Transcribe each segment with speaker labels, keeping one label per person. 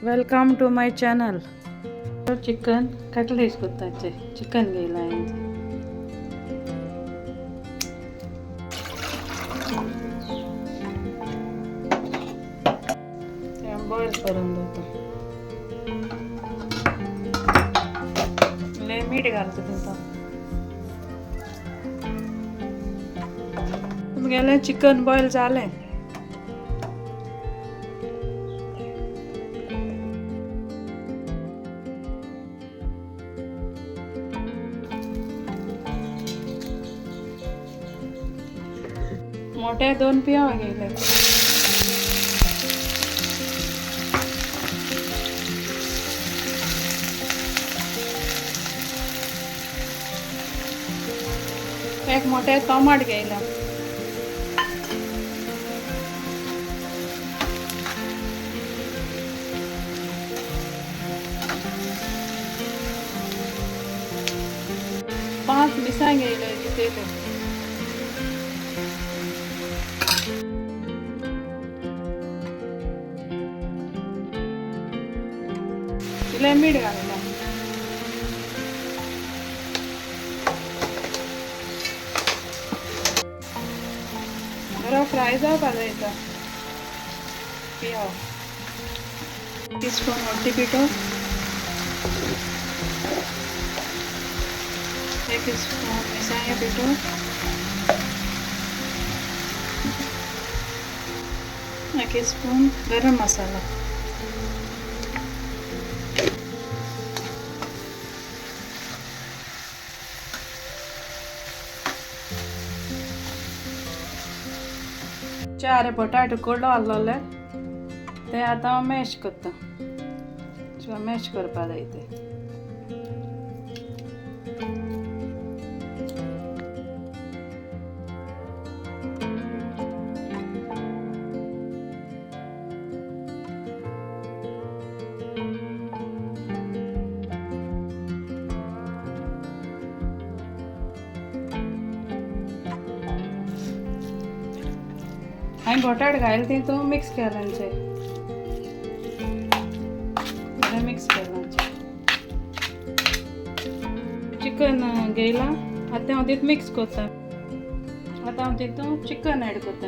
Speaker 1: Welcome to my channel. Chicken cutlets करताचे. Chicken घ्यायला आहे बॉईल करून देतो. लय मीठ घालतो तिथं. गेले चिकन बॉईल झाले. मोठे 2 पिया गेले. एक मोठे टमाट घ्यायला. पाच मिरसांग घ्यायला तिथे. तिला मीठ घालायला. जरा फ्राय जाऊ घालायचा. पियाव टीस्पून हळदी पिठो, 1 स्पून मिरसांगे पिठो, 1 स्पून गरम मसाला, चार बटाटे कोल्ड घालले. ते आता मॅश करता. मॅश करपा जाय ते. आणि बटाट घाल ते तो मिक्स केलांचे. मिक्स केलांचे. चिकन घ्यायला आता हांव तितून मिक्स करता. आता हांव तितून चिकन ऍड करता.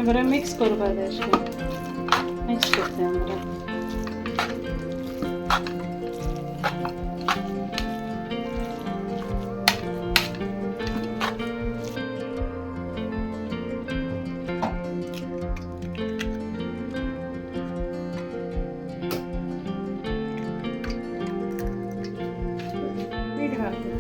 Speaker 1: बरं मिक्स करपा जाय. मिक्स करते बरं. मीठ घालते.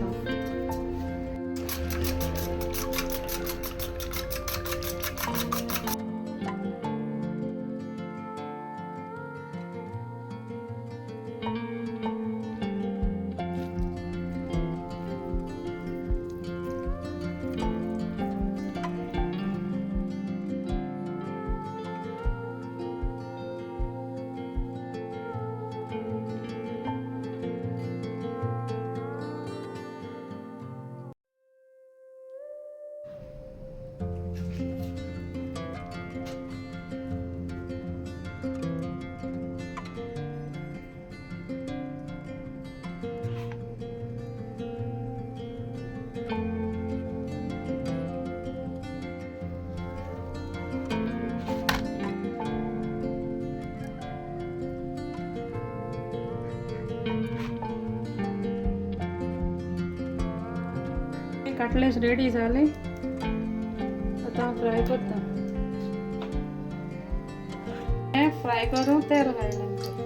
Speaker 1: कटलेट्स रेडी झाले. आता फ्राय करता. फ्राय करून तेल घालायचं.